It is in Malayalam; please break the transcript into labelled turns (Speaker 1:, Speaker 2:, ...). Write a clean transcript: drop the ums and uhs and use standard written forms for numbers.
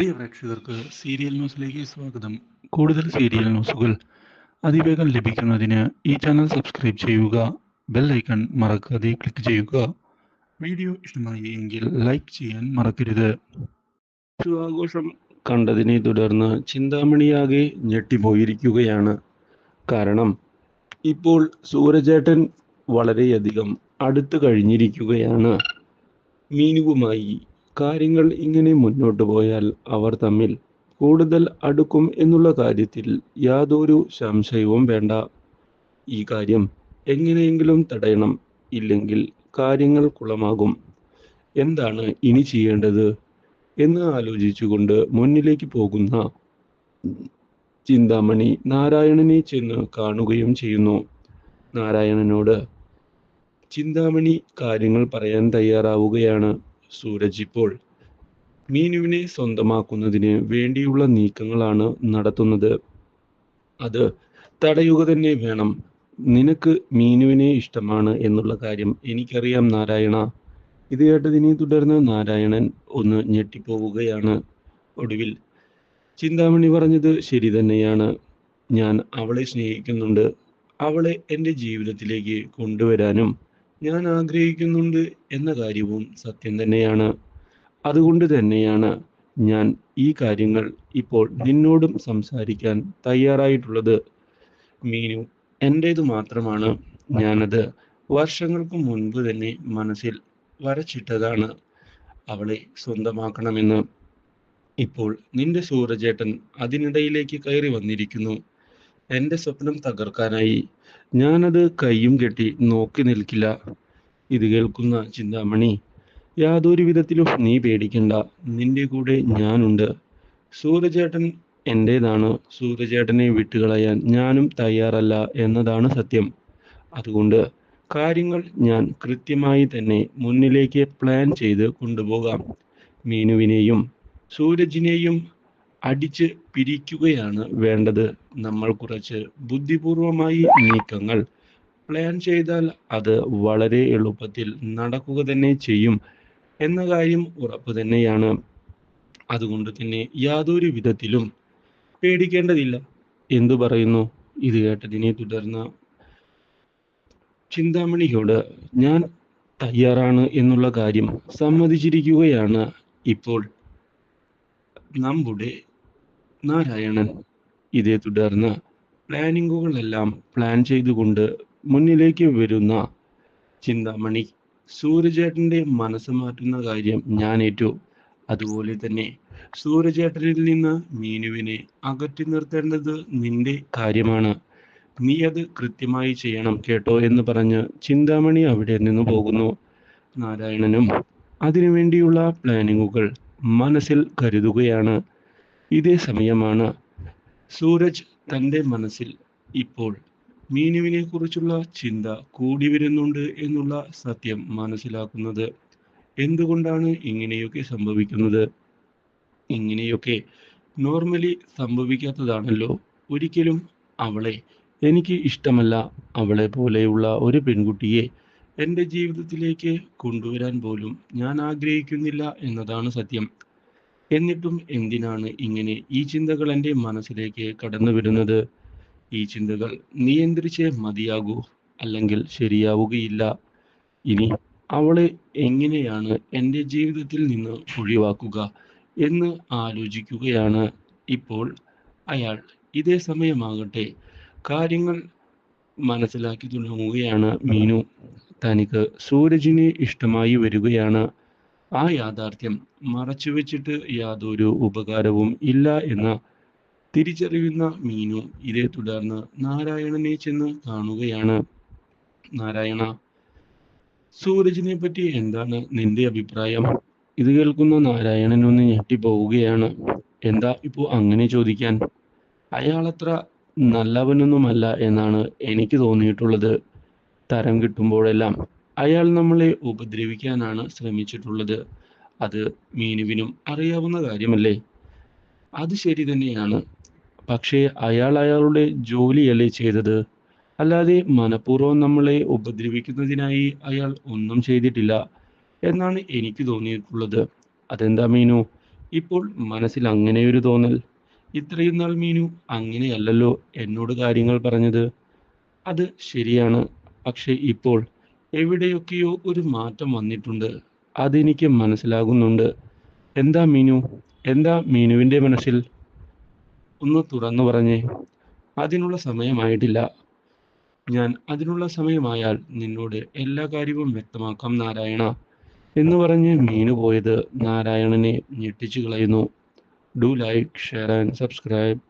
Speaker 1: പ്രിയ പ്രേക്ഷകർക്ക് സീരിയൽ ന്യൂസിലേക്ക് സ്വാഗതം. കൂടുതൽ സീരിയൽ ന്യൂസുകൾ അതിവേഗം ലഭിക്കുന്നതിന് ഈ ചാനൽ സബ്സ്ക്രൈബ് ചെയ്യുക. ബെൽ ഐക്കൺ മറക്കാതെ ക്ലിക്ക് ചെയ്യുക. വീഡിയോ ഇഷ്ടമായി എങ്കിൽ ലൈക്ക് ചെയ്യാൻ മറക്കരുത്. ആഘോഷം കണ്ടതിനെ തുടർന്ന് ചിന്താമണിയാകെ ഞെട്ടിപ്പോയിരിക്കുകയാണ്. കാരണം ഇപ്പോൾ സൂരജേട്ടൻ വളരെയധികം അടുത്തു കഴിഞ്ഞിരിക്കുകയാണ് മീനുവുമായി. കാര്യങ്ങൾ ഇങ്ങനെ മുന്നോട്ട് പോയാൽ അവർ തമ്മിൽ കൂടുതൽ അടുക്കും എന്നുള്ള കാര്യത്തിൽ യാതൊരു സംശയവും വേണ്ട. ഈ കാര്യം എങ്ങനെയെങ്കിലും തടയണം, ഇല്ലെങ്കിൽ കാര്യങ്ങൾ കുളമാകും. എന്താണ് ഇനി ചെയ്യേണ്ടത് എന്ന് ആലോചിച്ചുകൊണ്ട് മുന്നിലേക്ക് പോകുന്ന ചിന്താമണി നാരായണനെ ചെന്ന് കാണുകയും ചെയ്യുന്നു. നാരായണനോട് ചിന്താമണി കാര്യങ്ങൾ പറയാൻ തയ്യാറാവുകയാണ്. സൂരജ് ഇപ്പോൾ മീനുവിനെ സ്വന്തമാക്കുന്നതിന് വേണ്ടിയുള്ള നീക്കങ്ങളാണ് നടത്തുന്നത്. അത് തടയുക തന്നെ വേണം. നിനക്ക് മീനുവിനെ ഇഷ്ടമാണ് എന്നുള്ള കാര്യം എനിക്കറിയാം നാരായണ. ഇത് കേട്ടതിനെ തുടർന്ന് നാരായണൻ ഒന്ന് ഞെട്ടിപ്പോവുകയാണ്. ഒടുവിൽ ചിന്താമണി പറഞ്ഞത് ശരി തന്നെയാണ്. ഞാൻ അവളെ സ്നേഹിക്കുന്നുണ്ട്. അവളെ എൻ്റെ ജീവിതത്തിലേക്ക് കൊണ്ടുവരാനും ഞാൻ ആഗ്രഹിക്കുന്നുണ്ട് എന്ന കാര്യവും സത്യം തന്നെയാണ്. അതുകൊണ്ട് തന്നെയാണ് ഞാൻ ഈ കാര്യങ്ങൾ ഇപ്പോൾ നിന്നോടും സംസാരിക്കാൻ തയ്യാറായിട്ടുള്ളത്. മീനു എൻ്റേത് മാത്രമാണ്. ഞാനത് വർഷങ്ങൾക്ക് മുൻപ് തന്നെ മനസ്സിൽ വരച്ചിട്ടതാണ്, അവളെ സ്വന്തമാക്കണമെന്ന്. ഇപ്പോൾ നിന്റെ സൂരജേട്ടൻ അതിനിടയിലേക്ക് കയറി വന്നിരിക്കുന്നു. എൻ്റെ സ്വപ്നം തകർക്കാനായി. ഞാനത് കയ്യും കെട്ടി നോക്കി നിൽക്കില്ല. ഇത് കേൾക്കുന്ന ചിന്താമണി, യാതൊരു വിധത്തിലും നീ പേടിക്കണ്ട, നിന്റെ കൂടെ ഞാനുണ്ട്. സൂരജേട്ടൻ എൻ്റേതാണ്. സൂരജേട്ടനെ വിട്ടുകളയാൻ ഞാനും തയ്യാറല്ല എന്നതാണ് സത്യം. അതുകൊണ്ട് കാര്യങ്ങൾ ഞാൻ കൃത്യമായി തന്നെ മുന്നിലേക്ക് പ്ലാൻ ചെയ്ത് കൊണ്ടുപോകാം. മീനുവിനെയും സൂരജിനെയും അടിച്ച് പിരിക്കുകയാണ് വേണ്ടത്. നമ്മൾ കുറച്ച് ബുദ്ധിപൂർവമായി നീക്കങ്ങൾ പ്ലാൻ ചെയ്താൽ അത് വളരെ എളുപ്പത്തിൽ നടക്കുക തന്നെ ചെയ്യും എന്ന കാര്യം ഉറപ്പ് തന്നെയാണ്. അതുകൊണ്ട് തന്നെ യാതൊരു വിധത്തിലും പേടിക്കേണ്ടതില്ല. എന്തു പറയുന്നു? ഇത് കേട്ടതിനെ തുടർന്ന് ചിന്താമണിയോട് ഞാൻ തയ്യാറാണ് എന്നുള്ള കാര്യം സമ്മതിച്ചിരിക്കുകയാണ് ഇപ്പോൾ നമ്മുടെ നാരായണൻ. ഇതേ തുടർന്ന് പ്ലാനിങ്ങുകളെല്ലാം പ്ലാൻ ചെയ്തുകൊണ്ട് മുന്നിലേക്ക് വരുന്ന ചിന്താമണി, സൂര്യചേട്ടൻ്റെ മനസ്സ് മാറ്റുന്ന കാര്യം ഞാൻ ഏറ്റു. അതുപോലെ തന്നെ സൂര്യചേട്ടനിൽ നിന്ന് മീനുവിനെ അകറ്റി നിർത്തേണ്ടത് നിന്റെ കാര്യമാണ്. നീ അത് കൃത്യമായി ചെയ്യണം കേട്ടോ എന്ന് പറഞ്ഞ് ചിന്താമണി അവിടെ നിന്ന് പോകുന്നു. നാരായണനും അതിനുവേണ്ടിയുള്ള പ്ലാനിങ്ങുകൾ മനസ്സിൽ കരുതുകയാണ്. ഇതേ സമയമാണ് സൂരജ് തൻ്റെ മനസ്സിൽ ഇപ്പോൾ മീനുവിനെ കുറിച്ചുള്ള ചിന്ത കൂടി വരുന്നുണ്ട് എന്നുള്ള സത്യം മനസ്സിലാക്കുന്നത്. എന്തുകൊണ്ടാണ് ഇങ്ങനെയൊക്കെ സംഭവിക്കുന്നത്? ഇങ്ങനെയൊക്കെ നോർമലി സംഭവിക്കാത്തതാണല്ലോ. ഒരിക്കലും അവളെ എനിക്ക് ഇഷ്ടമല്ല. അവളെ പോലെയുള്ള ഒരു പെൺകുട്ടിയെ എൻ്റെ ജീവിതത്തിലേക്ക് കൊണ്ടുവരാൻ പോലും ഞാൻ ആഗ്രഹിക്കുന്നില്ല എന്നതാണ് സത്യം. എന്നിട്ടും എന്തിനാണ് ഇങ്ങനെ ഈ ചിന്തകൾ എൻ്റെ മനസ്സിലേക്ക് കടന്നു വരുന്നത്? ഈ ചിന്തകൾ നിയന്ത്രിച്ചേ മതിയാകൂ, അല്ലെങ്കിൽ ശരിയാവുകയില്ല. ഇനി അവളെ എങ്ങനെയാണ് എൻ്റെ ജീവിതത്തിൽ നിന്ന് ഒഴിവാക്കുക എന്ന് ആലോചിക്കുകയാണ് ഇപ്പോൾ അയാൾ. ഇതേ സമയമാകട്ടെ കാര്യങ്ങൾ മനസ്സിലാക്കി തുടങ്ങുകയാണ് മീനു. തനിക്ക് സൂരജിനെ ഇഷ്ടമായി വരികയാണ്. ആ യാഥാർത്ഥ്യം മറച്ചു വെച്ചിട്ട് യാതൊരു ഉപകാരവും ഇല്ല എന്ന് തിരിച്ചറിയുന്ന മീനു ഇതേ തുടർന്ന് നാരായണനെ ചെന്ന് കാണുകയാണ്. നാരായണ, സൂരജിനെ പറ്റി എന്താണ് നിന്റെ അഭിപ്രായം? ഇത് കേൾക്കുന്ന നാരായണൻ ഒന്ന് ഞെട്ടിപ്പോവുകയാണ്. എന്താ ഇപ്പോ അങ്ങനെ ചോദിക്കാൻ? അയാളത്ര നല്ലവനൊന്നുമല്ല എന്നാണ് എനിക്ക് തോന്നിയിട്ടുള്ളത്. തരം കിട്ടുമ്പോഴെല്ലാം അയാൾ നമ്മളെ ഉപദ്രവിക്കാനാണ് ശ്രമിച്ചിട്ടുള്ളത്. അത് മീനുവിനും അറിയാവുന്ന കാര്യമല്ലേ? അത് ശരി തന്നെയാണ്. പക്ഷേ അയാൾ അയാളുടെ ജോലിയല്ലേ ചെയ്തത്? അല്ലാതെ മനഃപൂർവ്വം നമ്മളെ ഉപദ്രവിക്കുന്നതിനായി അയാൾ ഒന്നും ചെയ്തിട്ടില്ല എന്നാണ് എനിക്ക് തോന്നിയിട്ടുള്ളത്. അതെന്താ മീനു, ഇപ്പോൾ മനസ്സിൽ അങ്ങനെയൊരു തോന്നൽ. ഇത്രയും നാൾ മീനു അങ്ങനെയല്ലല്ലോ എന്നോട് കാര്യങ്ങൾ പറഞ്ഞത്. അത് ശരിയാണ്. പക്ഷേ ഇപ്പോൾ എവിടെയൊക്കെയോ ഒരു മാറ്റം വന്നിട്ടുണ്ട്. അതെനിക്ക് മനസ്സിലാകുന്നുണ്ട്. എന്താ മീനു? എന്താ മീനുവിൻ്റെ മനസ്സിൽ? ഒന്ന് തുറന്നു പറഞ്ഞേ. അതിനുള്ള സമയമായിട്ടില്ല. ഞാൻ അതിനുള്ള സമയമായാൽ നിന്നോട് എല്ലാ കാര്യവും വ്യക്തമാക്കാം നാരായണ എന്ന് പറഞ്ഞ് മീനു പോയത് നാരായണനെ ഞെട്ടിച്ചു കളയുന്നു. Do like, share and subscribe.